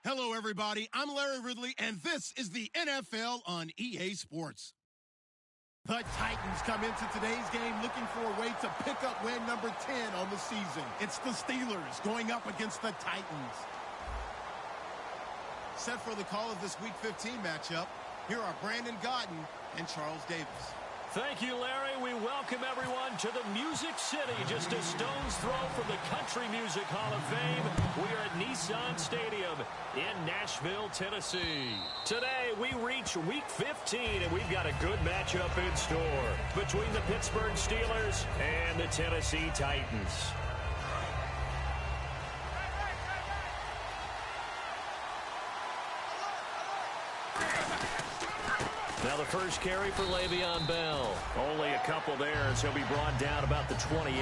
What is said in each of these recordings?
Hello, everybody. I'm Larry Ridley, and this is the NFL on EA Sports. The Titans come into today's game looking for a way to pick up win number 10 on the season. It's the Steelers going up against the Titans. Set for the call of this Week 15 matchup, here are Brandon Gaudin and Charles Davis. Thank you, Larry. We welcome everyone to the Music City, just a stone's throw from the Country Music Hall of Fame. We are at Nissan Stadium in Nashville, Tennessee. Today, we reach Week 15, and we've got a good matchup in store between the Pittsburgh Steelers and the Tennessee Titans. Now the first carry for Le'Veon Bell. Only a couple there as he'll be brought down about the 28.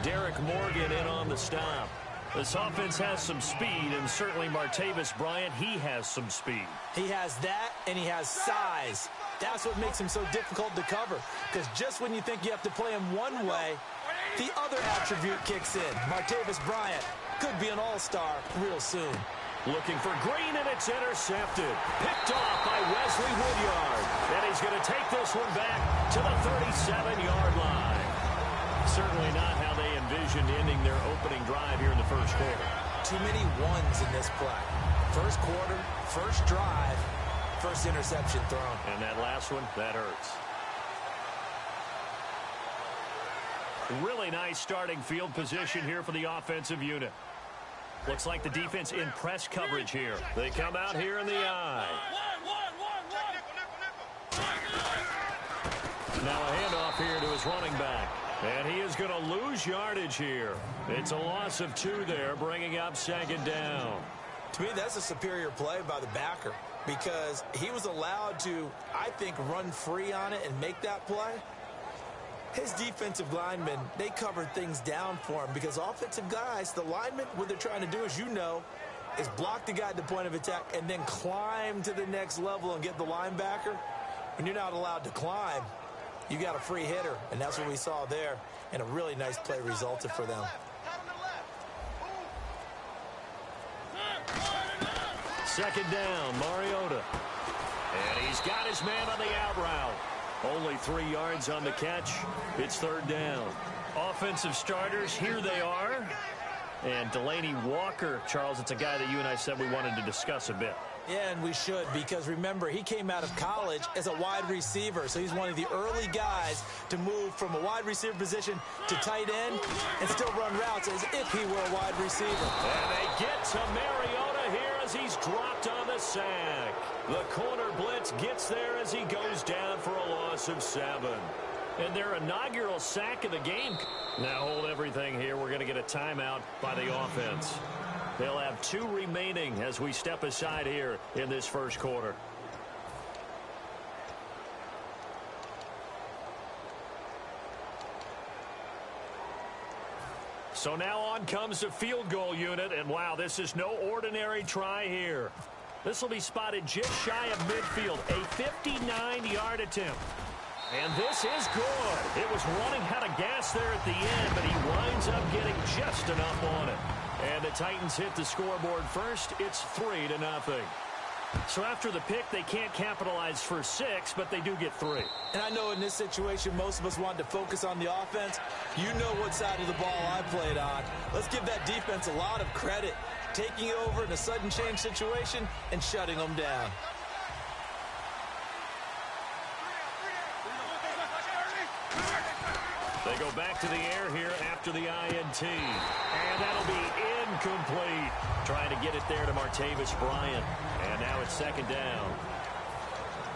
Derek Morgan in on the stop. This offense has some speed, and certainly Martavis Bryant, he has some speed. He has that, and he has size. That's what makes him so difficult to cover, because just when you think you have to play him one way, the other attribute kicks in. Martavis Bryant could be an all-star real soon. Looking for Green, and it's intercepted. Picked off by Wesley Woodyard. And he's going to take this one back to the 37-yard line. Certainly not how they envisioned ending their opening drive here in the first quarter. Too many ones in this play. First quarter, first drive, first interception thrown. And that last one, that hurts. Really nice starting field position here for the offensive unit. Looks like the defense in press coverage here. They come out here in the eye. Now a handoff here to his running back. And he is going to lose yardage here. It's a loss of 2 there, bringing up second down. To me, that's a superior play by the backer, because he was allowed to, I think, run free on it and make that play. His defensive linemen, they covered things down for him, because offensive guys, the linemen, what they're trying to do, as you know, is block the guy at the point of attack and then climb to the next level and get the linebacker. When you're not allowed to climb, you got a free hitter, and that's what we saw there, and a really nice play resulted for them. Second down, Mariota. And he's got his man on the out route. Only 3 yards on the catch. It's third down. Offensive starters, here they are. And Delaney Walker, Charles, it's a guy that you and I said we wanted to discuss a bit. Yeah, and we should, because remember, he came out of college as a wide receiver, so he's one of the early guys to move from a wide receiver position to tight end and still run routes as if he were a wide receiver. And they get to Mariota here as he's dropped on the sack. The corner blitz gets there as he goes down for a loss of 7. And their inaugural sack of the game. Now hold everything here. We're going to get a timeout by the offense. They'll have 2 remaining as we step aside here in this first quarter. So now on comes the field goal unit, and wow, this is no ordinary try here. This will be spotted just shy of midfield, a 59-yard attempt. And this is good. It was running out of gas there at the end, but he winds up getting just enough on it. And the Titans hit the scoreboard first. It's 3-0. So after the pick, they can't capitalize for 6, but they do get 3. And I know in this situation, most of us wanted to focus on the offense. You know what side of the ball I played on. Let's give that defense a lot of credit, taking it over in a sudden change situation and shutting them down. They go back to the air here after the INT. And that'll be incomplete. Trying to get it there to Martavis Bryant. And now it's second down.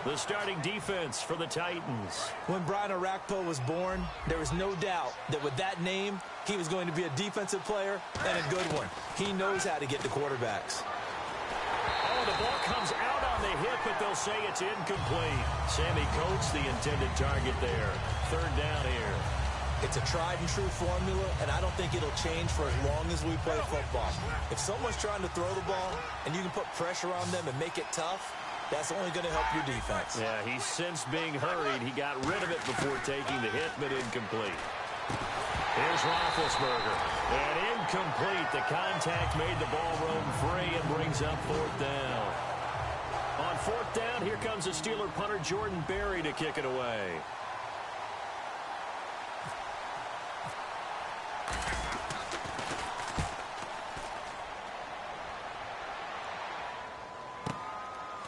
The starting defense for the Titans. When Brian Orakpo was born, there was no doubt that with that name, he was going to be a defensive player and a good one. He knows how to get to quarterbacks. Oh, the ball comes out on the hit, but they'll say it's incomplete. Sammy Coates, the intended target there. Third down here. It's a tried-and-true formula, and I don't think it'll change for as long as we play football. If someone's trying to throw the ball and you can put pressure on them and make it tough, that's only going to help your defense. Yeah, he's since being hurried. He got rid of it before taking the hit, but incomplete. Here's Roethlisberger. And incomplete. The contact made the ball roam free and brings up fourth down. On fourth down, here comes the Steeler punter Jordan Berry to kick it away.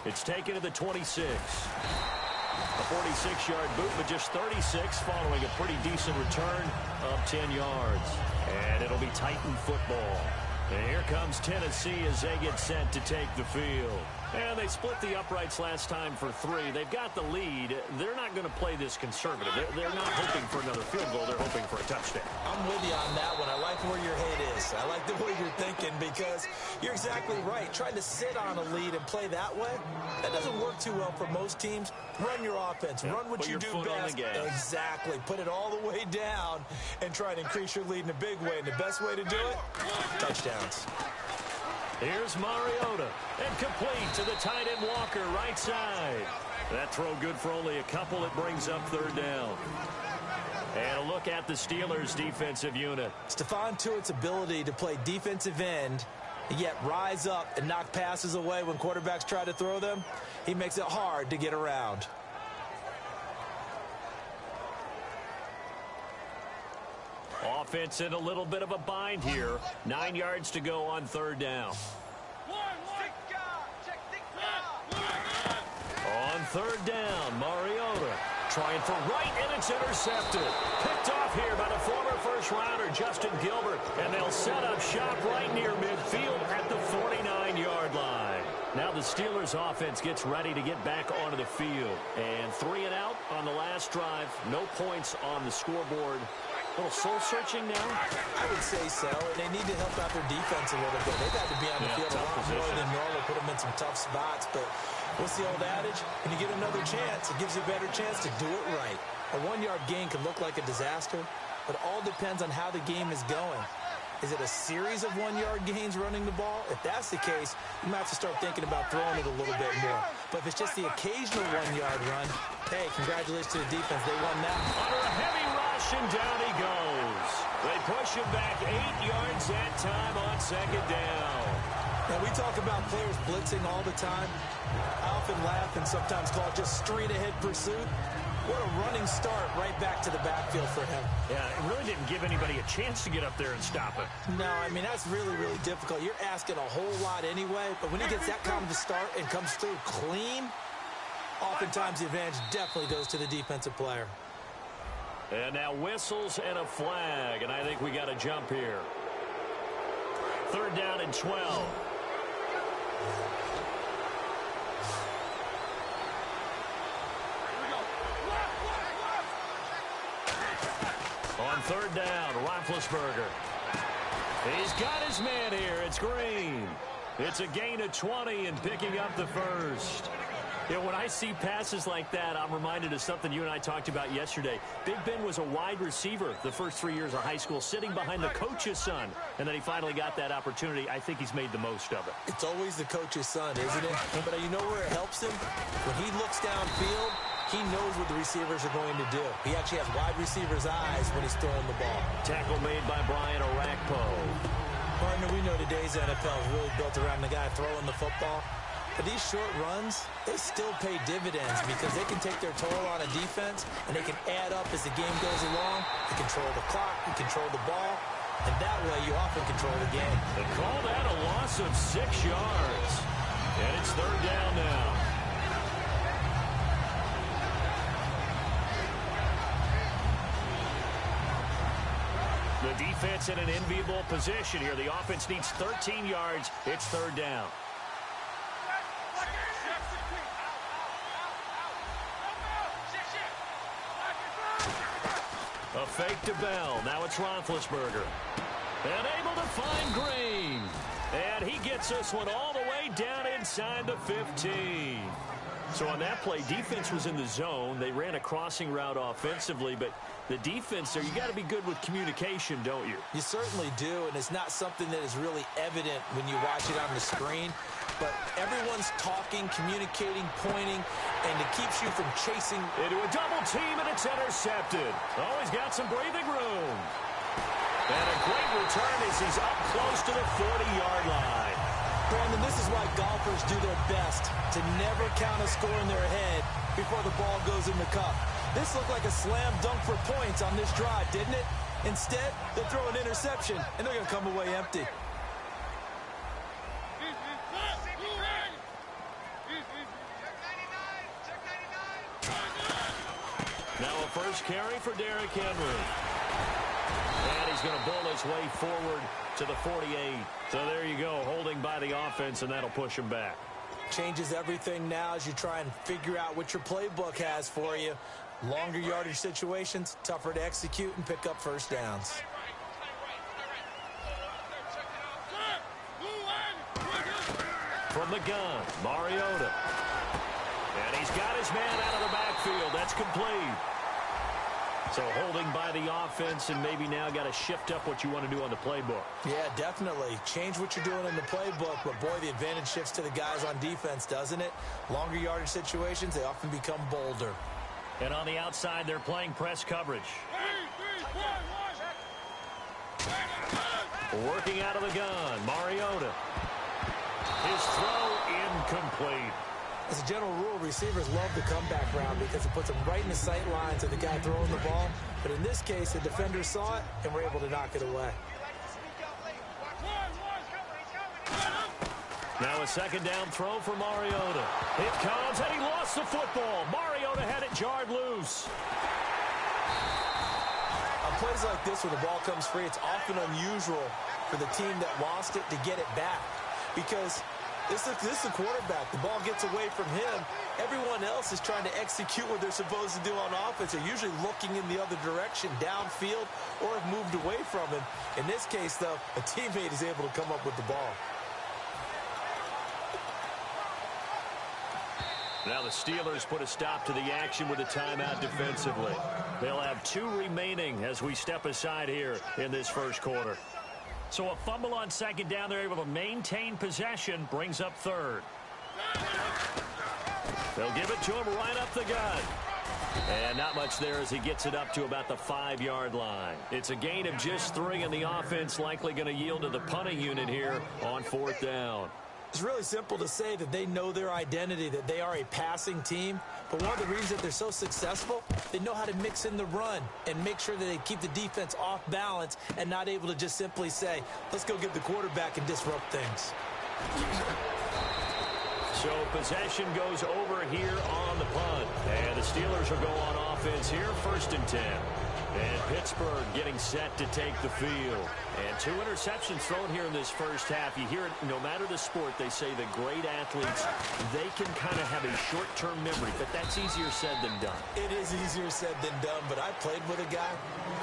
It's taken to the 26. A 46-yard boot, but just 36 following a pretty decent return of 10 yards. And it'll be Titan football. And here comes Tennessee as they get set to take the field. And they split the uprights last time for 3. They've got the lead. They're not going to play this conservative. They're not hoping for another field goal. They're hoping for a touchdown. I'm with you on that one. I like where your head is. I like the way you're thinking because you're exactly right. Trying to sit on a lead and play that way, that doesn't work too well for most teams. Run your offense. Run what you do best. Exactly. Put it all the way down and try to increase your lead in a big way. And the best way to do it, touchdowns. Here's Mariota, and complete to the tight end Walker, right side. That throw good for only a couple. It brings up third down. And a look at the Steelers' defensive unit. Stephon Tuitt's ability to play defensive end, yet rise up and knock passes away when quarterbacks try to throw them, he makes it hard to get around. Offense in a little bit of a bind here. 9 yards to go on third down. On third down, Mariota trying for right, and it's intercepted. Picked off here by the former first-rounder, Justin Gilbert, and they'll set up shop right near midfield at the 49-yard line. Now the Steelers' offense gets ready to get back onto the field. And 3 and out on the last drive. No points on the scoreboard. A little soul-searching now? I would say so, and they need to help out their defense a little bit. They've had to be on the field a lot more than normal, put them in some tough spots, but what's the old adage? When you get another chance, it gives you a better chance to do it right. A 1-yard gain can look like a disaster, but it all depends on how the game is going. Is it a series of 1-yard gains running the ball? If that's the case, you might have to start thinking about throwing it a little bit more. But if it's just the occasional 1-yard run, hey, congratulations to the defense. They won that. Under a heavy rush, and down he goes. They push him back 8 yards that time on second down. Now, we talk about players blitzing all the time. I often laugh and sometimes call it just straight-ahead pursuit. What a running start right back to the backfield for him. Yeah, it really didn't give anybody a chance to get up there and stop it. No, I mean, that's really, really difficult. You're asking a whole lot anyway, but when he gets that kind of a start and comes through clean, oftentimes the advantage definitely goes to the defensive player. And now whistles and a flag, and I think we got a jump here. Third down and 12. On third down, Roethlisberger. He's got his man here. It's Green. It's a gain of 20 and picking up the first. You know, when I see passes like that, I'm reminded of something you and I talked about yesterday. Big Ben was a wide receiver the first 3 years of high school, sitting behind the coach's son. And then he finally got that opportunity. I think he's made the most of it. It's always the coach's son, isn't it? But you know where it helps him? When he looks downfield, he knows what the receivers are going to do. He actually has wide receivers' eyes when he's throwing the ball. Tackle made by Brian Orakpo. Partner, we know today's NFL is really built around the guy throwing the football. But these short runs, they still pay dividends because they can take their toll on a defense and they can add up as the game goes along. They control the clock, they control the ball, and that way you often control the game. They call that a loss of 6 yards. And it's third down now. The defense in an enviable position here. The offense needs 13 yards. It's third down. A fake to Bell. Now it's Roethlisberger. And able to find Green. And he gets this one all the way down inside the 15. So on that play, defense was in the zone. They ran a crossing route offensively, but the defense there, you got to be good with communication, don't you? You certainly do, and it's not something that is really evident when you watch it on the screen. But everyone's talking, communicating, pointing, and it keeps you from chasing. Into a double team, and it's intercepted. Oh, he's got some breathing room. And a great return as he's up close to the 40-yard line. Brandon, this is why golfers do their best to never count a score in their head before the ball goes in the cup. This looked like a slam dunk for points on this drive, didn't it? Instead, they throw an interception, and they're going to come away empty. Now a first carry for Derrick Henry. And he's going to bull his way forward to the 48. So there you go, holding by the offense, and that'll push him back. Changes everything now as you try and figure out what your playbook has for you. Longer yardage situations, tougher to execute and pick up first downs. From the gun, Mariota. And he's got his man out of the backfield. That's complete. So holding by the offense, and maybe now got to shift up what you want to do on the playbook. Yeah, definitely. Change what you're doing in the playbook, but boy, the advantage shifts to the guys on defense, doesn't it? Longer yardage situations, they often become bolder. And on the outside, they're playing press coverage. Working out of the gun, Mariota. His throw incomplete. As a general rule, receivers love the comeback route because it puts them right in the sight lines of the guy throwing the ball. But in this case, the defender saw it and were able to knock it away. Now a second down throw for Mariota. It comes, and he lost the football. Mariota had it jarred loose. On plays like this, where the ball comes free, it's often unusual for the team that lost it to get it back. Because this is the quarterback. The ball gets away from him. Everyone else is trying to execute what they're supposed to do on offense. They're usually looking in the other direction, downfield, or have moved away from him. In this case, though, a teammate is able to come up with the ball. Now the Steelers put a stop to the action with a timeout defensively. They'll have 2 remaining as we step aside here in this first quarter. So a fumble on second down. They're able to maintain possession. Brings up third. They'll give it to him right up the gut. And not much there as he gets it up to about the 5-yard line. It's a gain of just 3, and the offense likely going to yield to the punting unit here on 4th down. It's really simple to say that they know their identity, that they are a passing team. But one of the reasons that they're so successful, they know how to mix in the run and make sure that they keep the defense off balance and not able to just simply say, let's go get the quarterback and disrupt things. So possession goes over here on the punt. And the Steelers will go on offense here, 1st and 10. And Pittsburgh getting set to take the field. And 2 interceptions thrown here in this first half. You hear it, no matter the sport, they say the great athletes, they can kind of have a short-term memory, but that's easier said than done. It is easier said than done, but I played with a guy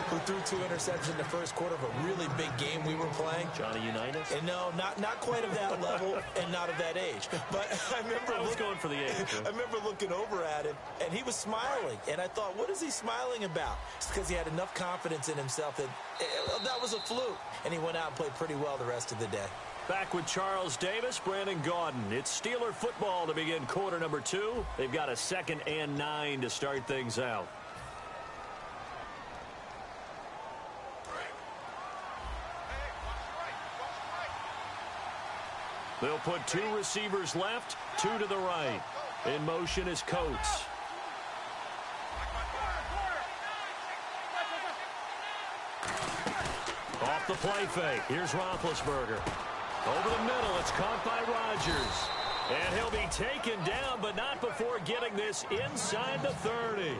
who threw 2 interceptions in the first quarter of a really big game we were playing. Johnny Unitas? And no, not quite of that level and not of that age. But I remember I was going for the age. I remember looking over at him, and he was smiling. And I thought, what is he smiling about? It's because he had enough confidence in himself that that was a fluke. And he went out and played pretty well the rest of the day. Back with Charles Davis, Brandon Gaudin. It's Steeler football to begin quarter number 2. They've got a 2nd and 9 to start things out. They'll put 2 receivers left, 2 to the right. In motion is Coates. Off the play fake. Here's Roethlisberger. Over the middle, it's caught by Rodgers. And he'll be taken down, but not before getting this inside the 30.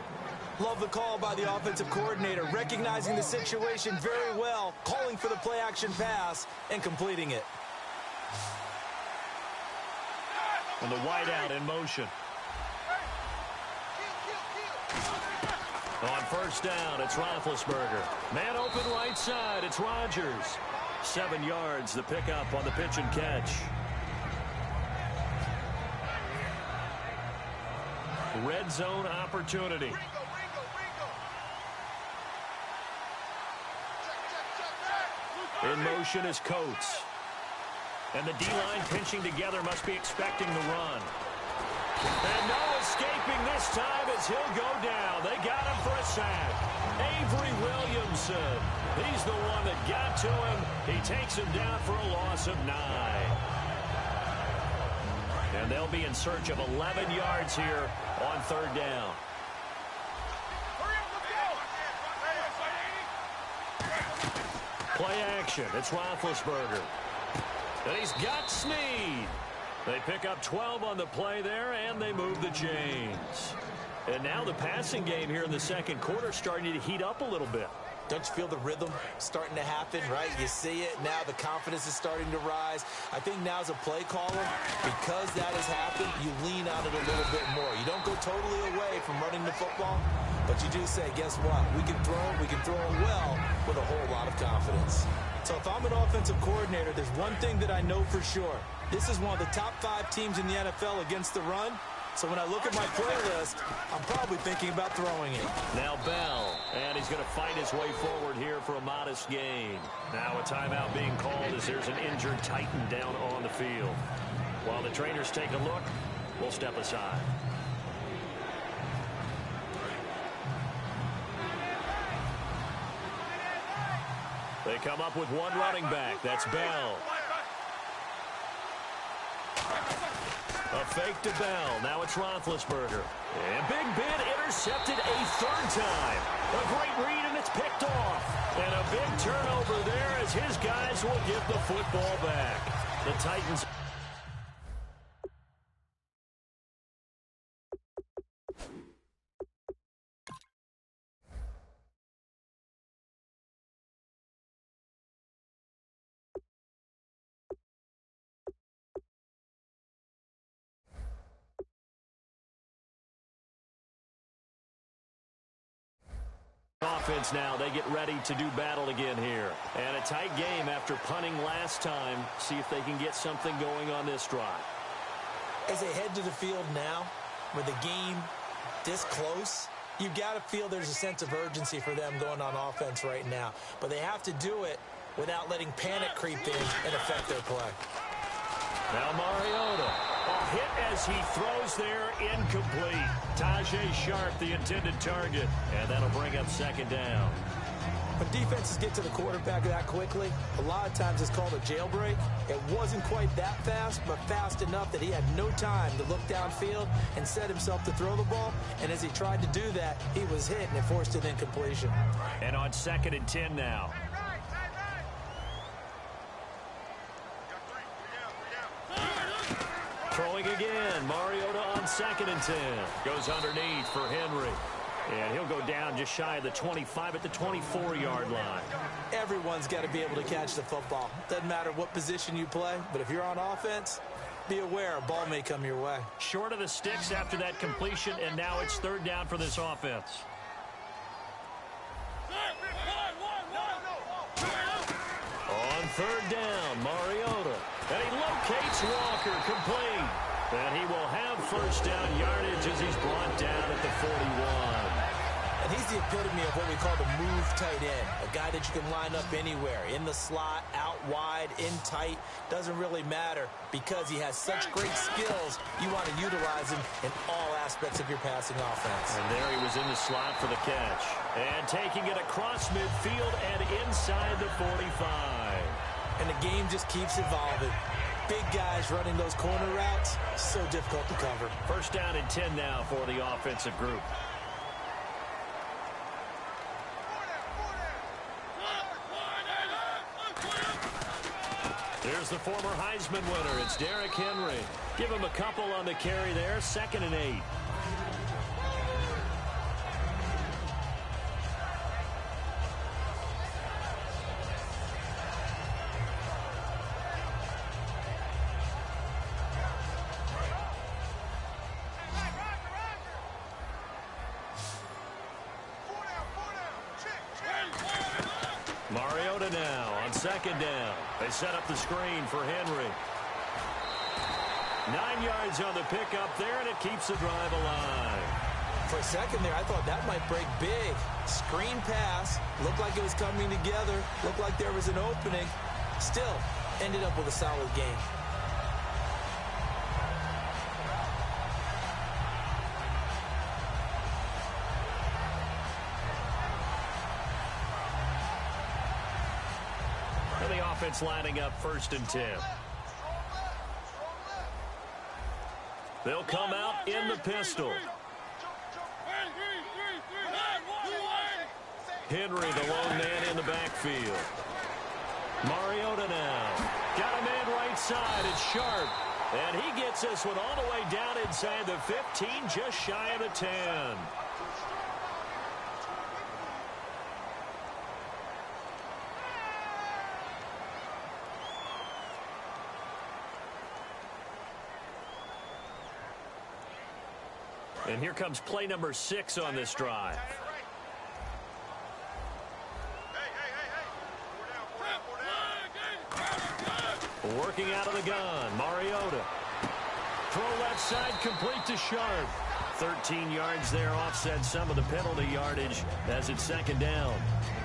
Love the call by the offensive coordinator, recognizing the situation very well, calling for the play-action pass, and completing it. And the wideout in motion. On first down, it's Roethlisberger. Man open right side, it's Rodgers. 7 yards, the pickup on the pitch and catch. red zone opportunity. In motion is Coates. And the D-line pinching together must be expecting the run. And no escaping this time as he'll go down. They got him for a sack. Avery Williamson. He's the one that got to him. He takes him down for a loss of 9. And they'll be in search of 11 yards here on 3rd down. Play action. It's Roethlisberger. And he's got Snead. They pick up 12 on the play there, and they move the chains. And now the passing game here in the second quarter starting to heat up a little bit. Don't you feel the rhythm starting to happen, right? You see it. Now the confidence is starting to rise. I think now as a play caller, because that has happened, you lean on it a little bit more. You don't go totally away from running the football, but you do say, guess what? We can throw it well with a whole lot of confidence. So if I'm an offensive coordinator, there's one thing that I know for sure. This is one of the top 5 teams in the NFL against the run. So when I look at my playlist, I'm probably thinking about throwing it. Now Bell, and he's going to fight his way forward here for a modest gain. Now a timeout being called as there's an injured Titan down on the field. While the trainers take a look, we'll step aside. They come up with one running back. That's Bell. A fake to Bell. Now it's Roethlisberger. And Big Ben intercepted a 3rd time. A great read, and it's picked off. And a big turnover there as his guys will get the football back. The Titans. Offense now, they get ready to do battle again here. And a tight game after punting last time. See if they can get something going on this drive. As they head to the field now, with the game this close, you've got to feel there's a sense of urgency for them going on offense right now. But they have to do it without letting panic creep in and affect their play. Now Mariota. A hit as he throws there, incomplete. Tajay Sharp, the intended target, and that'll bring up 2nd down. When defenses get to the quarterback that quickly, a lot of times it's called a jailbreak. It wasn't quite that fast, but fast enough that he had no time to look downfield and set himself to throw the ball. And as he tried to do that, he was hit, and it forced an incompletion. And on 2nd and 10 now. Throwing again. Mariota on 2nd and 10. Goes underneath for Henry. And he'll go down just shy of the 25 at the 24-yard line. Everyone's got to be able to catch the football. Doesn't matter what position you play, but if you're on offense, be aware a ball may come your way. Short of the sticks after that completion, and now it's 3rd down for this offense. On 3rd down, Mariota. And he locates Walker, complete. And he will have 1st down yardage as he's brought down at the 41. And he's the epitome of what we call the move tight end. A guy that you can line up anywhere. In the slot, out wide, in tight. Doesn't really matter because he has such great skills. You want to utilize him in all aspects of your passing offense. And there he was in the slot for the catch. And taking it across midfield and inside the 45. And the game just keeps evolving. Big guys running those corner routes, so difficult to cover. 1st down and 10 now for the offensive group. There's the former Heisman winner. It's Derrick Henry. Give him a couple on the carry there. 2nd and 8. Mariota now on 2nd down. They set up the screen for Henry. 9 yards on the pickup there, and it keeps the drive alive. For a second there, I thought that might break big. Screen pass. Looked like it was coming together. Looked like there was an opening. Still, ended up with a solid game. And the offense lining up 1st and 10. They'll come out in the pistol. Henry, the lone man in the backfield. Mariota now. Got a man right side. It's Sharp. And he gets this one all the way down inside the 15, just shy of the 10. And here comes play number 6 on this drive. Working out of the gun, Mariota. Throw left side, complete to Sharp. 13 yards there, offset some of the penalty yardage as it's 2nd down.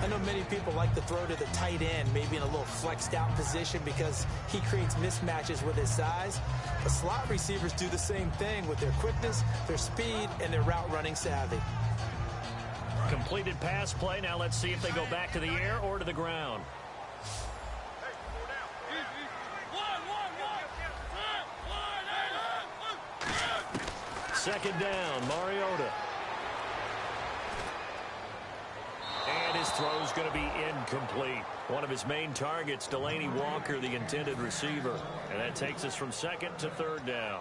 I know many people like to throw to the tight end, maybe in a little flexed out position because he creates mismatches with his size. But slot receivers do the same thing with their quickness, their speed, and their route running savvy. Completed pass play. Now let's see if they go back to the air or to the ground. Second down, Mariota. And his throw's going to be incomplete. One of his main targets, Delaney Walker, the intended receiver. And that takes us from 2nd to 3rd down.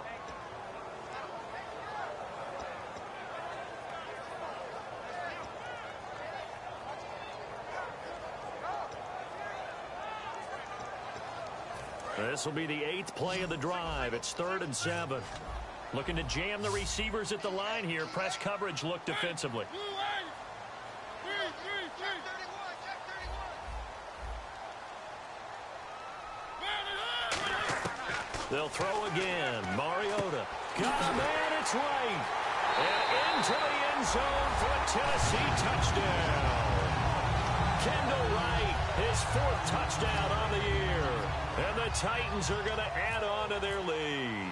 This will be the 8th play of the drive. It's 3rd and 7. Looking to jam the receivers at the line here. Press coverage look defensively. They'll throw again. Mariota. Got a man, it's right. And into the end zone for a Tennessee touchdown. Kendall Wright, his 4th touchdown on the year. And the Titans are going to add on to their lead.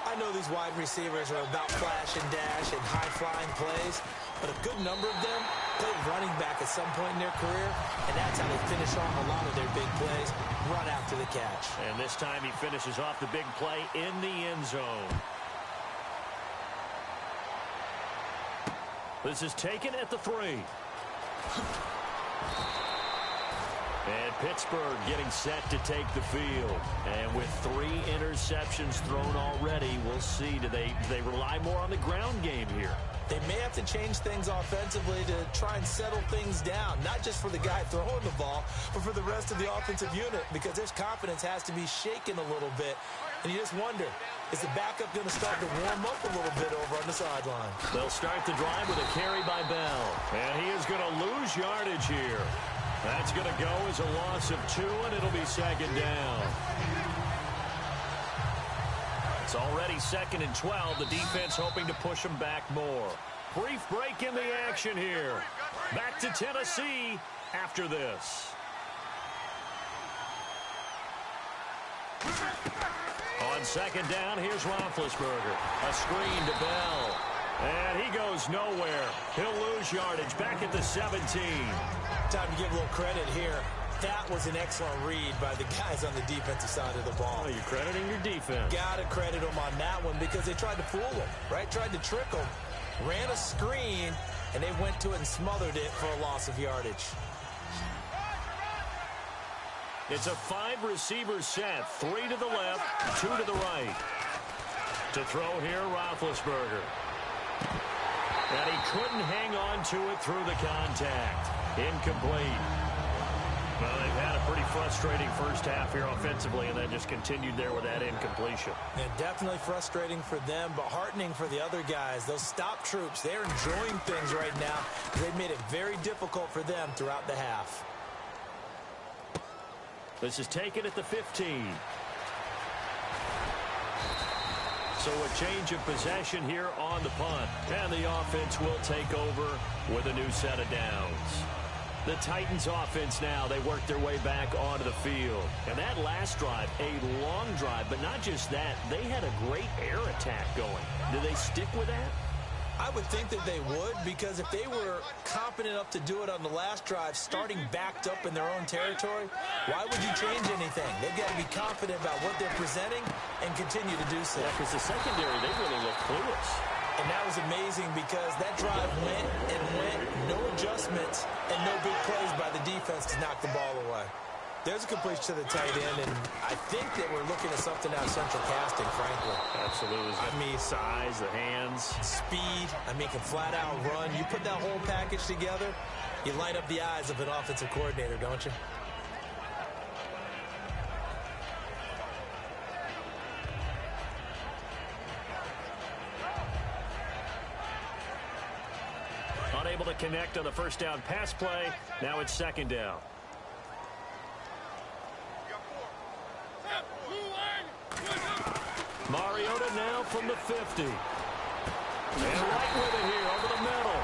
I know these wide receivers are about flash and dash and high-flying plays, but a good number of them played running back at some point in their career, and that's how they finish off a lot of their big plays, run after the catch. And this time he finishes off the big play in the end zone. This is taken at the 3. And Pittsburgh getting set to take the field. And with 3 interceptions thrown already, we'll see. Do they rely more on the ground game here? They may have to change things offensively to try and settle things down, not just for the guy throwing the ball, but for the rest of the offensive unit, because their confidence has to be shaken a little bit. And you just wonder, is the backup going to start to warm up a little bit over on the sideline? They'll start the drive with a carry by Bell. And he is going to lose yardage here. That's going to go as a loss of 2, and it'll be 2nd down. It's already 2nd and 12. The defense hoping to push them back more. Brief break in the action here. Back to Tennessee after this. On 2nd down, here's Roethlisberger. A screen to Bell. And he goes nowhere. He'll lose yardage back at the 17. Time to give a little credit here. That was an excellent read by the guys on the defensive side of the ball. Oh, you're crediting your defense. Got to credit them on that one because they tried to fool them, right? Tried to trick them. Ran a screen, and they went to it and smothered it for a loss of yardage. It's a 5-receiver set. 3 to the left, 2 to the right. To throw here, Roethlisberger. And he couldn't hang on to it through the contact. Incomplete. Well, they've had a pretty frustrating first half here offensively, and that just continued there with that incompletion. And definitely frustrating for them, but heartening for the other guys. Those stop troops, they're enjoying things right now. They've made it very difficult for them throughout the half. This is taken at the 15. So a change of possession here on the punt. And the offense will take over with a new set of downs. The Titans offense now, they work their way back onto the field. And that last drive, a long drive, but not just that, they had a great air attack going. Do they stick with that? I would think that they would, because if they were confident enough to do it on the last drive, starting backed up in their own territory, why would you change anything? They've got to be confident about what they're presenting and continue to do so. Yeah, because the secondary, they really look clueless. And that was amazing because that drive went and went, no adjustments, and no big plays by the defense to knock the ball away. There's a completion to the tight end, and I think that we're looking at something out of central casting, frankly. Absolutely. I mean, size, the hands. Speed. I mean, can flat out run. You put that whole package together, you light up the eyes of an offensive coordinator, don't you? Unable to connect on the first down pass play. Now it's second down. Mariota now from the 50. And right with it here over the middle.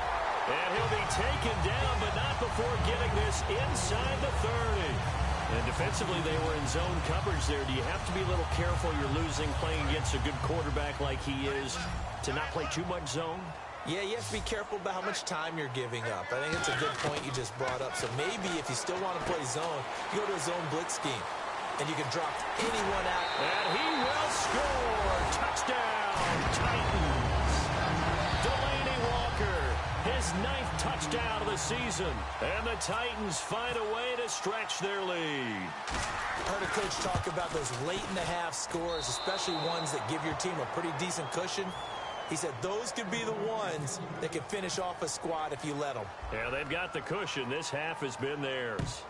And he'll be taken down, but not before getting this inside the 30. And defensively, they were in zone coverage there. Do you have to be a little careful? You're losing playing against a good quarterback like he is to not play too much zone? Yeah, you have to be careful about how much time you're giving up. I think it's a good point you just brought up. So maybe if you still want to play zone, you go to a zone blitz scheme. And you can drop anyone out. And he will score. Touchdown, Titans. Delaney Walker, his 9th touchdown of the season. And the Titans find a way to stretch their lead. I heard a coach talk about those late-in-the-half scores, especially ones that give your team a pretty decent cushion. He said those could be the ones that can finish off a squad if you let them. Yeah, they've got the cushion. This half has been theirs.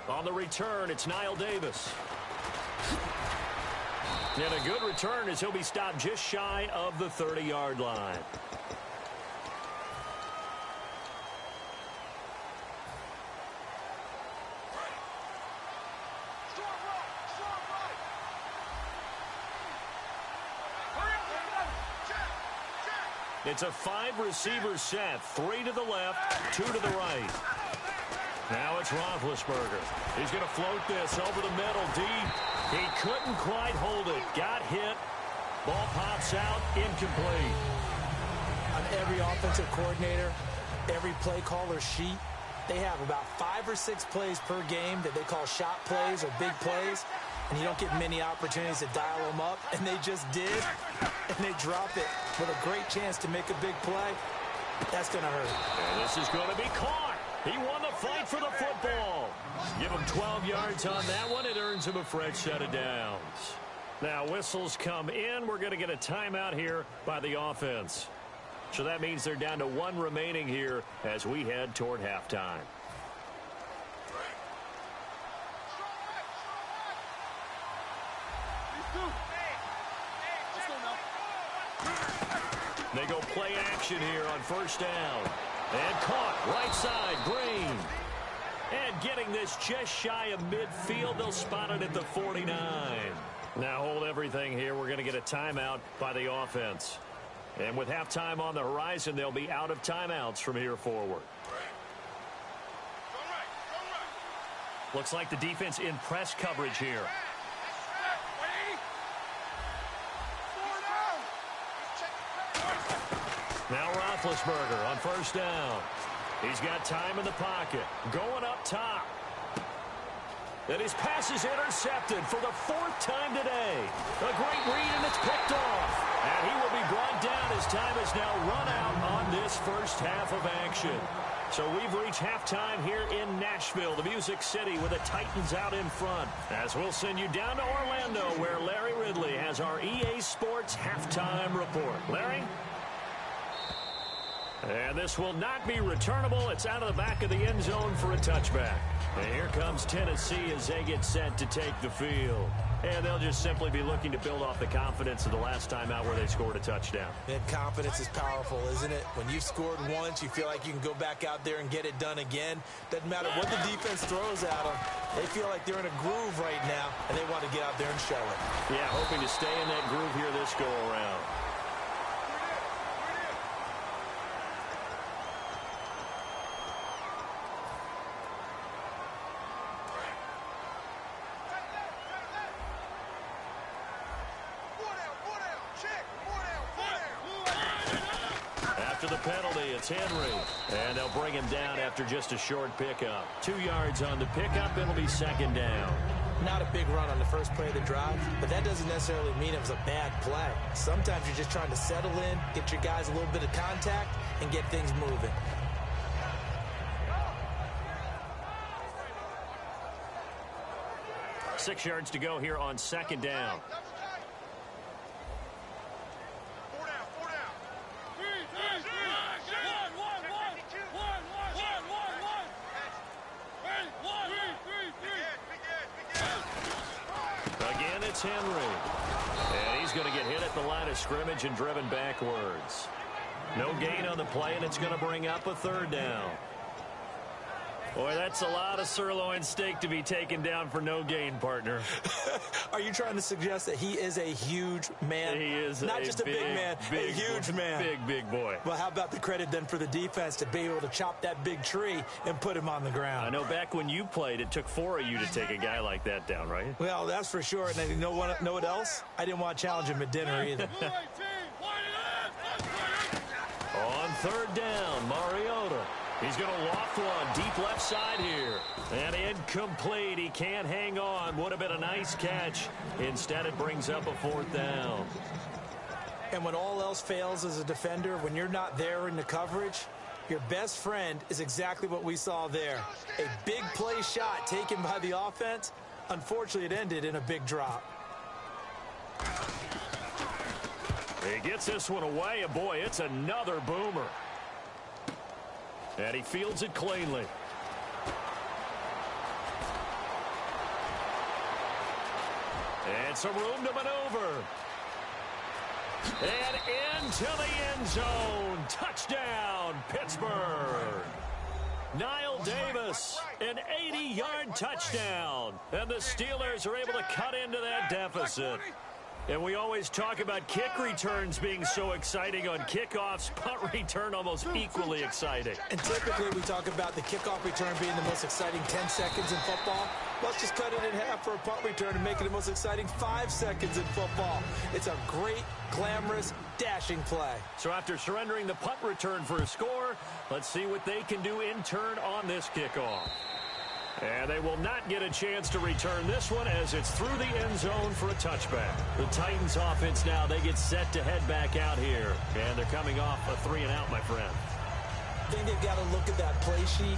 On the return, it's Niall Davis. And a good return as he'll be stopped just shy of the 30-yard line. It's a 5-receiver set, 3 to the left, 2 to the right. Now it's Roethlisberger. He's going to float this over the middle, deep. He couldn't quite hold it. Got hit. Ball pops out, incomplete. On every offensive coordinator, every play caller sheet, they have about 5 or 6 plays per game that they call shot plays or big plays, and you don't get many opportunities to dial them up, and they just did, and they drop it with a great chance to make a big play. That's going to hurt. And this is going to be caught. He won the fight for the football. Give him 12 yards on that one. It earns him a fresh set of downs. Now whistles come in. We're going to get a timeout here by the offense. So that means they're down to 1 remaining here as we head toward halftime. They go play action here on first down. And caught right side, Green. And getting this just shy of midfield, they'll spot it at the 49. Now hold everything here. We're going to get a timeout by the offense. And with halftime on the horizon, they'll be out of timeouts from here forward. Looks like the defense in press coverage here. Now Roethlisberger on first down. He's got time in the pocket. Going up top. And his pass is intercepted for the 4th time today. A great read, and it's picked off. And he will be brought down as time has now run out on this first half of action. So we've reached halftime here in Nashville, the Music City, with the Titans out in front. As we'll send you down to Orlando, where Larry Ridley has our EA Sports halftime report. Larry? And this will not be returnable. It's out of the back of the end zone for a touchback. And here comes Tennessee as they get set to take the field. And they'll just simply be looking to build off the confidence of the last time out where they scored a touchdown. And confidence is powerful, isn't it? When you've scored once, you feel like you can go back out there and get it done again. Doesn't matter what the defense throws at them. They feel like they're in a groove right now, and they want to get out there and show it. Yeah, hoping to stay in that groove here this go-around. The penalty, it's Henry, and they'll bring him down after just a short pickup. 2 yards on the pickup. It'll be second down. Not a big run on the first play of the drive, but that doesn't necessarily mean it was a bad play. Sometimes you're just trying to settle in, get your guys a little bit of contact, and get things moving. Six yards to go here on second down. Henry. And he's going to get hit at the line of scrimmage and driven backwards. No gain on the play, and it's going to bring up a third down. Boy, that's a lot of sirloin steak to be taken down for no gain, partner. Are you trying to suggest that he is a huge man? He is not just a big man, a huge man. Big boy. Well, how about the credit then for the defense to be able to chop that big tree and put him on the ground? I know back when you played, it took 4 of you to take a guy like that down, right? Well, that's for sure. And you know what else? I didn't want to challenge him at dinner either. On third down, Mariota. He's going to loft one deep left side here. And incomplete. He can't hang on. Would have been a nice catch. Instead, it brings up a fourth down. And when all else fails as a defender, when you're not there in the coverage, your best friend is exactly what we saw there. A big play shot taken by the offense. Unfortunately, it ended in a big drop. He gets this one away, and boy, it's another boomer. And he fields it cleanly. And some room to maneuver. And into the end zone. Touchdown, Pittsburgh. Niall Davis, an 80-yard touchdown. And the Steelers are able to cut into that deficit. And we always talk about kick returns being so exciting on kickoffs. Punt return almost equally exciting. And typically we talk about the kickoff return being the most exciting 10 seconds in football. Let's just cut it in half for a punt return and make it the most exciting 5 seconds in football. It's a great, glamorous, dashing play. So after surrendering the punt return for a score, let's see what they can do in turn on this kickoff. And they will not get a chance to return this one as it's through the end zone for a touchback. The Titans offense now, they get set to head back out here. And they're coming off a 3-and-out, my friend. I think they've got to look at that play sheet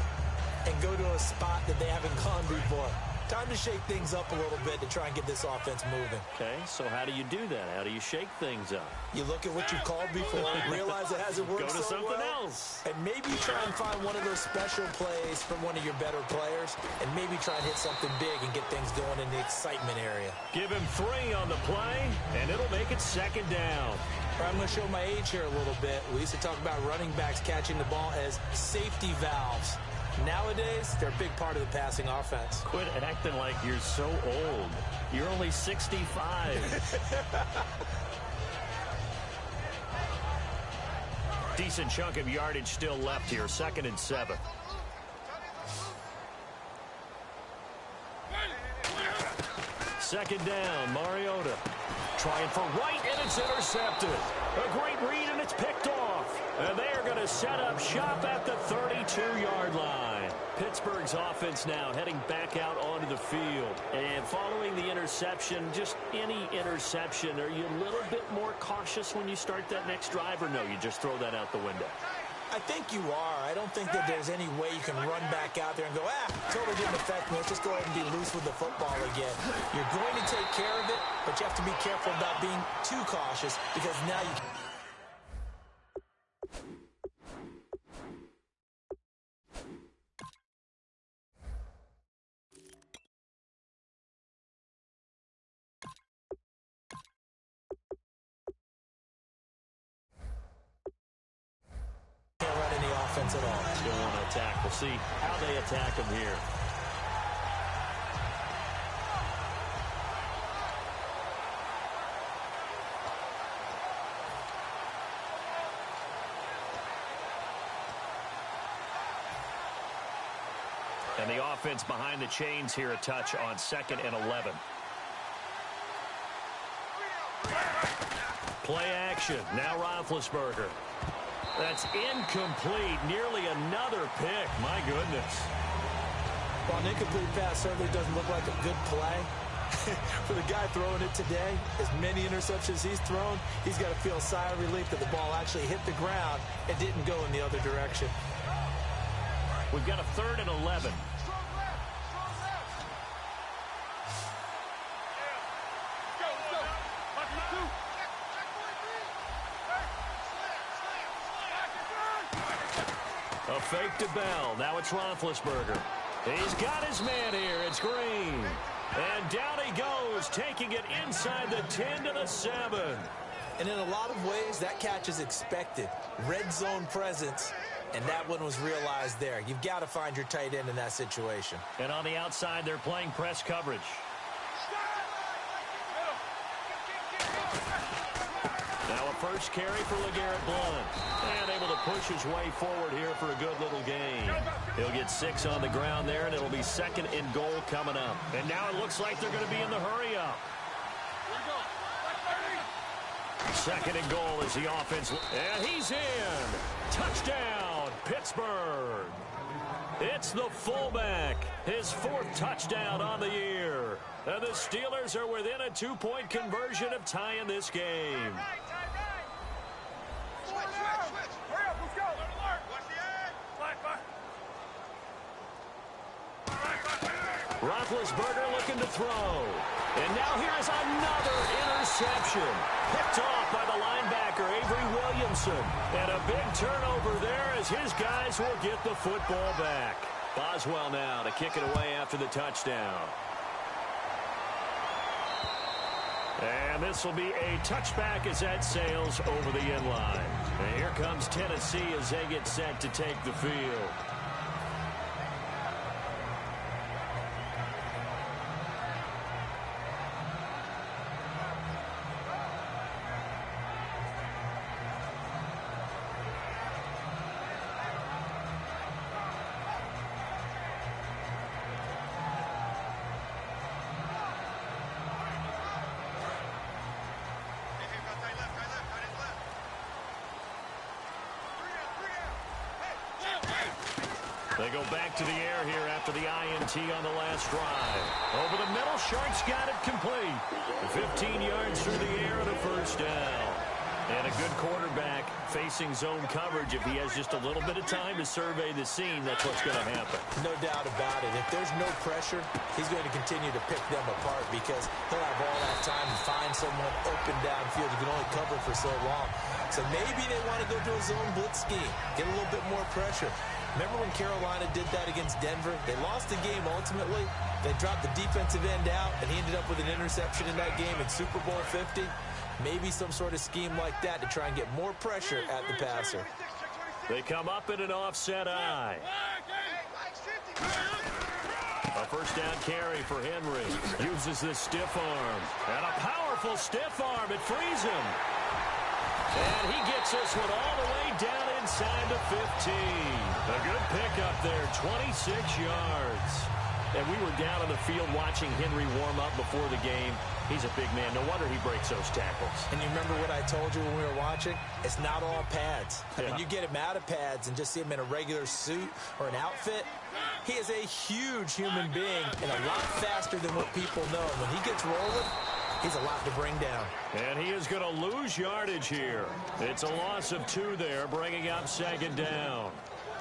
and go to a spot that they haven't gone before. Time to shake things up a little bit to try and get this offense moving. Okay, so how do you do that? How do you shake things up? You look at what you called before, realize it hasn't worked so well. Go to something else. And maybe try and find one of those special plays from one of your better players, and maybe try and hit something big and get things going in the excitement area. Give him 3 on the play, and it'll make it second down. I'm going to show my age here a little bit. We used to talk about running backs catching the ball as safety valves. Nowadays, they're a big part of the passing offense. Quit acting like you're so old. You're only 65. Decent chunk of yardage still left here. 2nd and 7. Second down, Mariota. Trying for White, and it's intercepted. A great read, and it's picked off. And they are going to set up shop at the 32-yard line. Pittsburgh's offense now heading back out onto the field. And following the interception, just any interception, are you a little bit more cautious when you start that next drive, or no, you just throw that out the window? I think you are. I don't think that there's any way you can run back out there and go, totally didn't affect me. Let's just go ahead and be loose with the football again. You're going to take care of it, but you have to be careful about being too cautious because now you can. defense at all. Still want to attack. We'll see how they attack him here. And the offense behind the chains here, a touch on 2nd and 11. Play action. Now Roethlisberger. That's incomplete. Nearly another pick. My goodness. Well, an incomplete pass certainly doesn't look like a good play. For the guy throwing it today, as many interceptions he's thrown, he's got to feel a sigh of relief that the ball actually hit the ground and didn't go in the other direction. We've got a 3rd and 11. A fake to Bell. Now it's Roethlisberger. He's got his man here. It's Green. And down he goes, taking it inside the 10 to the 7. And in a lot of ways, that catch is expected. Red zone presence. And that one was realized there. You've got to find your tight end in that situation. And on the outside, they're playing press coverage. Now a first carry for LeGarrette Blount. And able to push his way forward here for a good little gain. He'll get 6 on the ground there, and it'll be 2nd and goal coming up. And now it looks like they're going to be in the hurry-up. 2nd and goal is the offense. And he's in. Touchdown, Pittsburgh. It's the fullback. His 4th touchdown on the year. And the Steelers are within a 2-point conversion of tying this game. Roethlisberger looking to throw. And now here's another interception. Picked off by the linebacker, Avery Williamson. And a big turnover there as his guys will get the football back. Boswell now to kick it away after the touchdown. And this will be a touchback as that sails over the end line. And here comes Tennessee as they get set to take the field. They go back to the air here after the INT on the last drive. Over the middle, Sharks got it complete. 15 yards through the air and a first down. And a good quarterback facing zone coverage. If he has just a little bit of time to survey the scene, that's what's going to happen. No doubt about it. If there's no pressure, he's going to continue to pick them apart because he'll have all that time to find someone open downfield. You can only cover for so long. So maybe they want to go to a zone blitz scheme, get a little bit more pressure. Remember when Carolina did that against Denver? They lost the game ultimately. They dropped the defensive end out, and he ended up with an interception in that game in Super Bowl 50. Maybe some sort of scheme like that to try and get more pressure at the passer. They come up in an offset eye. A first down carry for Henry. Uses the stiff arm. And a powerful stiff arm. It frees him. And he gets this one all the way down inside the 15. A good pickup there, 26 yards. And we were down on the field watching Henry warm up before the game. He's a big man. No wonder he breaks those tackles. And you remember what I told you when we were watching? It's not all pads. I mean, you get him out of pads and just see him in a regular suit or an outfit. He is a huge human being and a lot faster than what people know. When he gets rolling, he's a lot to bring down. And he is going to lose yardage here. It's a loss of 2 there, bringing up 2nd down.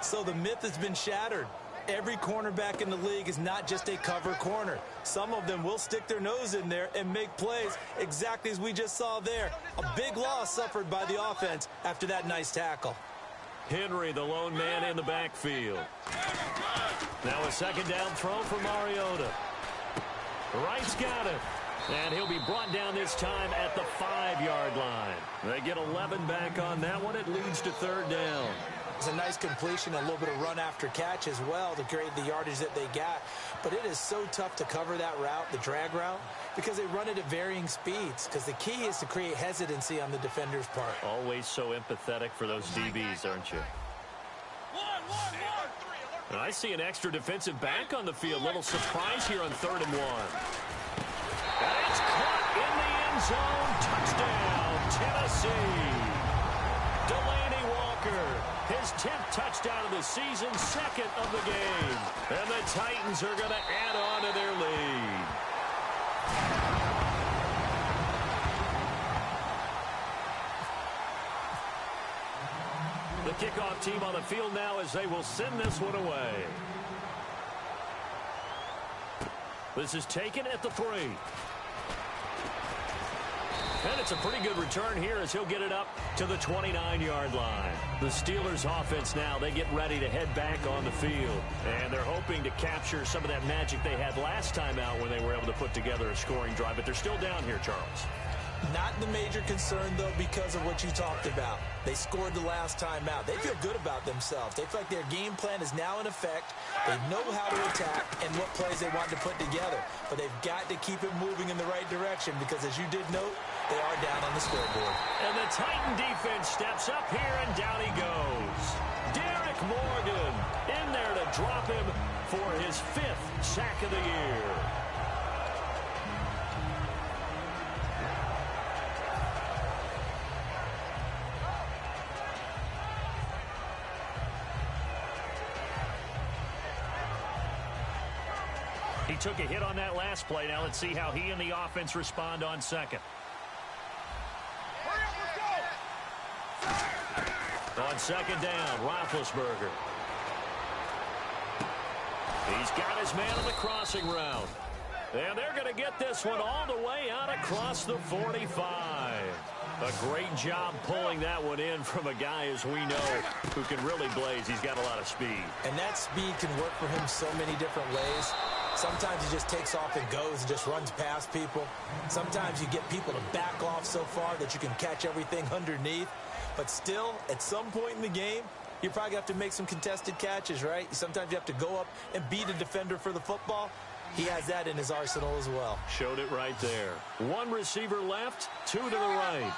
So the myth has been shattered. Every cornerback in the league is not just a cover corner. Some of them will stick their nose in there and make plays exactly as we just saw there. A big loss suffered by the offense after that nice tackle. Henry, the lone man in the backfield. Now a 2nd down throw for Mariota. Wright's got it. And he'll be brought down this time at the 5-yard line. They get 11 back on that one. It leads to 3rd down. It's a nice completion, a little bit of run after catch as well to create the yardage that they got. But it is so tough to cover that route, the drag route, because they run it at varying speeds. Because the key is to create hesitancy on the defender's part. Always so empathetic for those DBs, aren't you? And I see an extra defensive back on the field. Little surprise here on 3rd and 1. And it's caught in the end zone. Touchdown, Tennessee. Delaney Walker, his 10th touchdown of the season, 2nd of the game. And the Titans are going to add on to their lead. The kickoff team on the field now as they will send this one away. This is taken at the 3. And it's a pretty good return here as he'll get it up to the 29-yard line. The Steelers offense now, they get ready to head back on the field. And they're hoping to capture some of that magic they had last time out when they were able to put together a scoring drive. But they're still down here, Charles. Not the major concern, though, because of what you talked about. They scored the last time out. They feel good about themselves. They feel like their game plan is now in effect. They know how to attack and what plays they want to put together. But they've got to keep it moving in the right direction because, as you did note, they are down on the scoreboard. And the Titan defense steps up here, and down he goes. Derek Morgan in there to drop him for his 5th sack of the year. He took a hit on that last play. Now let's see how he and the offense respond on 2nd. On 2nd down, Roethlisberger. He's got his man on the crossing route. And they're going to get this one all the way out across the 45. A great job pulling that one in from a guy, as we know, who can really blaze. He's got a lot of speed. And that speed can work for him so many different ways. Sometimes he just takes off and goes and just runs past people. Sometimes you get people to back off so far that you can catch everything underneath. But still, at some point in the game, you probably have to make some contested catches, right? Sometimes you have to go up and beat a defender for the football. He has that in his arsenal as well. Showed it right there. 1 receiver left, 2 to the right.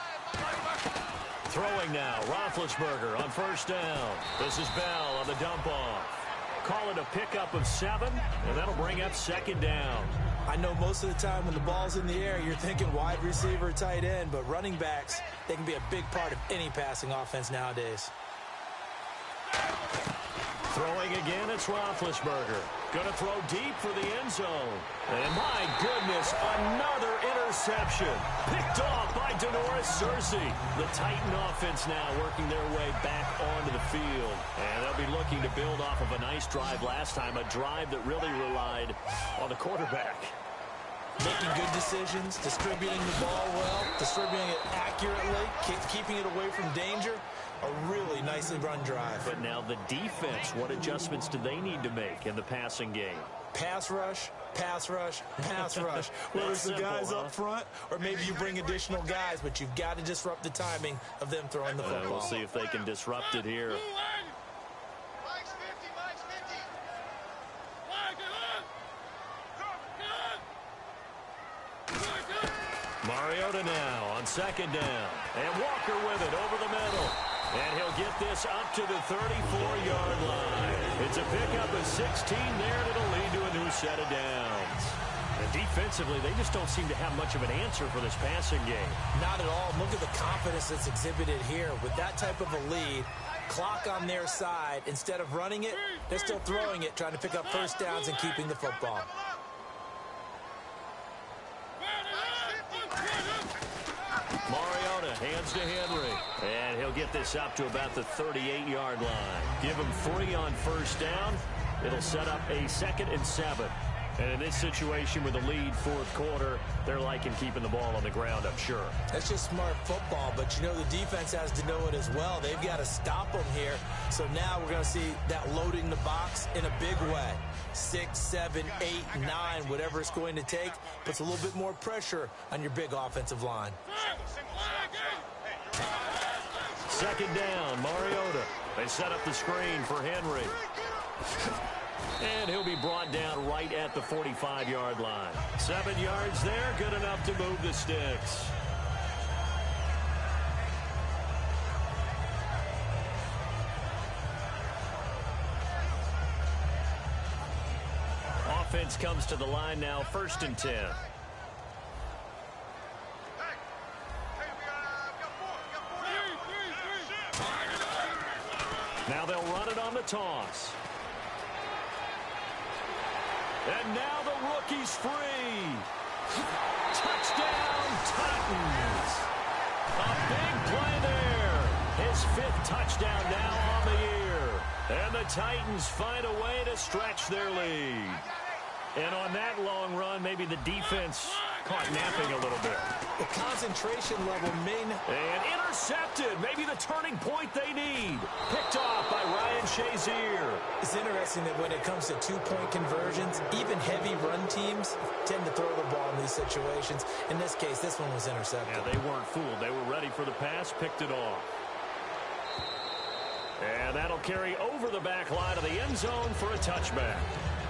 Throwing now, Roethlisberger on 1st down. This is Bell on the dump off. Call it a pickup of 7, and that'll bring up 2nd down. I know most of the time when the ball's in the air, you're thinking wide receiver, tight end, but running backs, they can be a big part of any passing offense nowadays. Throwing again, it's Roethlisberger. Going to throw deep for the end zone. And my goodness, another interception. Picked off by Denoris Searcy. The Titan offense now working their way back onto the field. And they'll be looking to build off of a nice drive last time, a drive that really relied on the quarterback. Making good decisions, distributing the ball well, distributing it accurately, keeping it away from danger. A really nicely run drive. But now the defense, what adjustments do they need to make in the passing game? Pass rush, pass rush, pass rush. Whether it's the guys up front or maybe you bring additional guys, but you've got to disrupt the timing of them throwing the football. We'll see if they can disrupt it here. Mariota now on 2nd down. And Walker with it over the middle. And he'll get this up to the 34-yard line. It's a pickup of 16 there that'll lead to a new set of downs. And defensively, they just don't seem to have much of an answer for this passing game. Not at all. Look at the confidence that's exhibited here. With that type of a lead, clock on their side, instead of running it, they're still throwing it, trying to pick up 1st downs and keeping the football. Mariota hands to Henry. And he'll get this up to about the 38-yard line. Give him 3 on 1st down. It'll set up a 2nd and 7. And in this situation with the lead 4th quarter, they're liking keeping the ball on the ground, I'm sure. That's just smart football, but you know the defense has to know it as well. They've got to stop them here. So now we're going to see that loading the box in a big way. 6, 7, 8, 9, whatever it's going to take, puts a little bit more pressure on your big offensive line. 2nd down, Mariota. They They set up the screen for Henry. And he'll be brought down right at the 45-yard line. 7 yards there, good enough to move the sticks. Offense comes to the line now, 1st and 10. Now they'll run it on the toss. And now the rookie's free. Touchdown, Titans. A big play there. His 5th touchdown now on the year. And the Titans find a way to stretch their lead. And on that long run, maybe the defense caught napping a little bit. The concentration level And intercepted. Maybe the turning point they need. Picked off by Ryan Shazier. It's interesting that when it comes to 2-point conversions, even heavy run teams tend to throw the ball in these situations. In this case, this one was intercepted. Yeah, they weren't fooled. They were ready for the pass, picked it off. And that'll carry over the back line of the end zone for a touchback.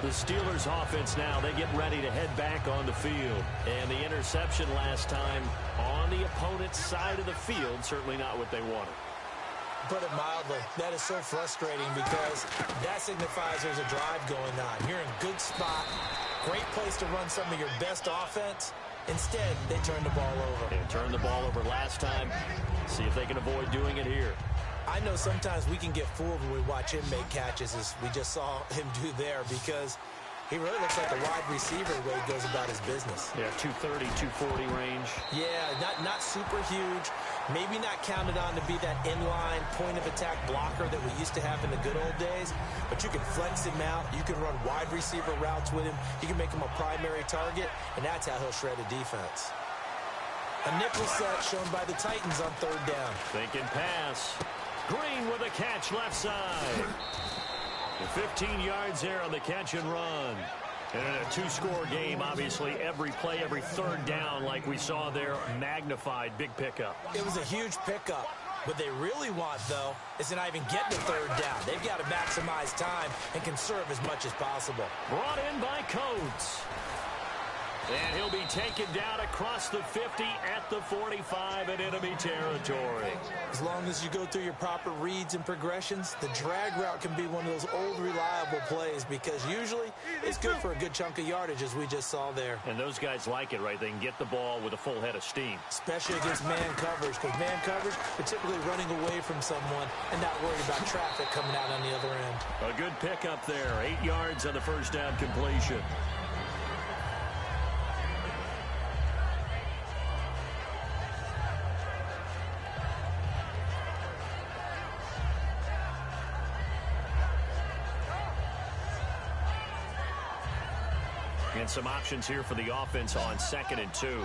The Steelers offense now, they get ready to head back on the field. And the interception last time on the opponent's side of the field, certainly not what they wanted. Put it mildly, that is so frustrating because that signifies there's a drive going on. You're in a good spot, great place to run some of your best offense. Instead, they turn the ball over. They turned the ball over last time. See if they can avoid doing it here. I know sometimes we can get fooled when we watch him make catches, as we just saw him do there, because he really looks like a wide receiver the way he goes about his business. Yeah, 230, 240 range. Yeah, not super huge. Maybe not counted on to be that inline point-of-attack blocker that we used to have in the good old days, but you can flex him out. You can run wide receiver routes with him. You can make him a primary target, and that's how he'll shred a defense. A nickel set shown by the Titans on 3rd down. Thinking pass. Green with a catch left side. 15 yards there on the catch and run. And in a 2-score game, obviously, every play, every 3rd down, like we saw there, magnified, big pickup. It was a huge pickup. What they really want, though, is to not even get to 3rd down. They've got to maximize time and conserve as much as possible. Brought in by Coates. And he'll be taken down across the 50 at the 45 in enemy territory. As long as you go through your proper reads and progressions, the drag route can be one of those old reliable plays because usually it's good for a good chunk of yardage, as we just saw there. And those guys like it, right? They can get the ball with a full head of steam. Especially against man coverage, because man coverage, they're typically running away from someone and not worried about traffic coming out on the other end. A good pickup there. 8 yards on the 1st down completion. And some options here for the offense on 2nd and 2.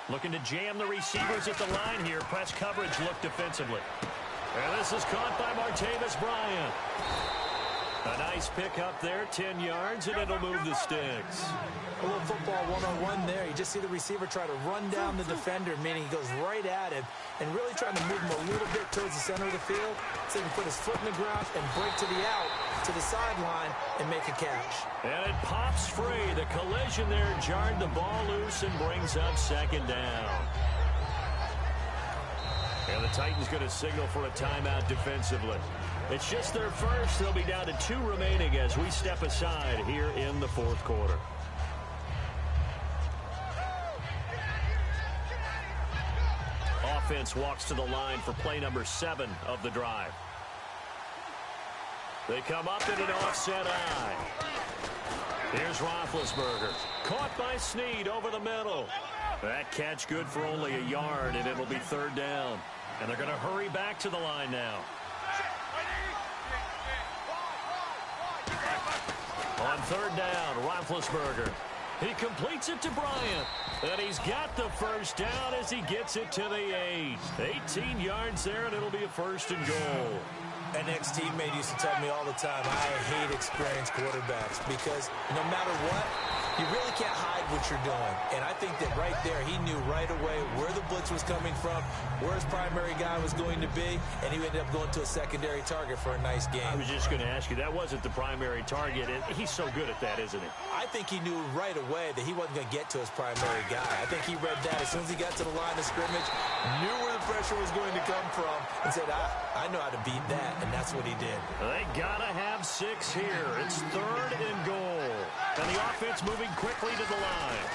Looking to jam the receivers at the line here. Press coverage look defensively. And this is caught by Martavis Bryant. A nice pick up there, 10 yards, and it'll move the sticks. A little football one-on-one there. You just see the receiver try to run down the defender, meaning he goes right at him, and really trying to move him a little bit towards the center of the field so he can put his foot in the ground and break to the out, to the sideline, and make a catch. And it pops free. The collision there jarred the ball loose and brings up 2nd down. And the Titans going to signal for a timeout defensively. It's just their first. They'll be down to 2 remaining as we step aside here in the 4th quarter. Offense walks to the line for play number 7 of the drive. They come up in an offset eye. Here's Roethlisberger. Caught by Snead over the middle. That catch good for only a yard, and it'll be 3rd down. And they're going to hurry back to the line now. On 3rd down, Roethlisberger. He completes it to Bryant. And he's got the 1st down as he gets it to the 8. 18 yards there, and it'll be a 1st and goal. An ex-teammate used to tell me all the time, I hate experienced quarterbacks because no matter what, You really can't hide what you're doing. And I think that right there, he knew right away where the blitz was coming from, where his primary guy was going to be, and he ended up going to a secondary target for a nice game. I was just going to ask you, that wasn't the primary target. He's so good at that, isn't he? I think he knew right away that he wasn't going to get to his primary guy. I think he read that as soon as he got to the line of scrimmage, knew where the pressure was going to come from, and said, I know how to beat that, and that's what he did. They got to have 6 here. It's 3rd and goal. And the offense moving quickly to the line.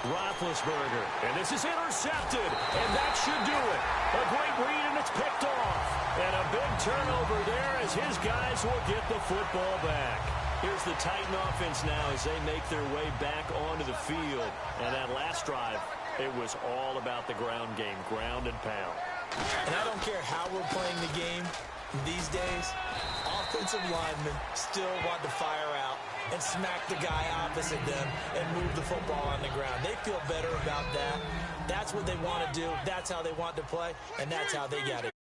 Roethlisberger, and this is intercepted, and that should do it. A great read, and it's picked off. And a big turnover there as his guys will get the football back. Here's the Titan offense now as they make their way back onto the field. And that last drive, it was all about the ground game, ground and pound. And I don't care how we're playing the game these days, offensive linemen still want to fire out and smack the guy opposite them and move the football on the ground. They feel better about that. That's what they want to do. That's how they want to play, and that's how they got it.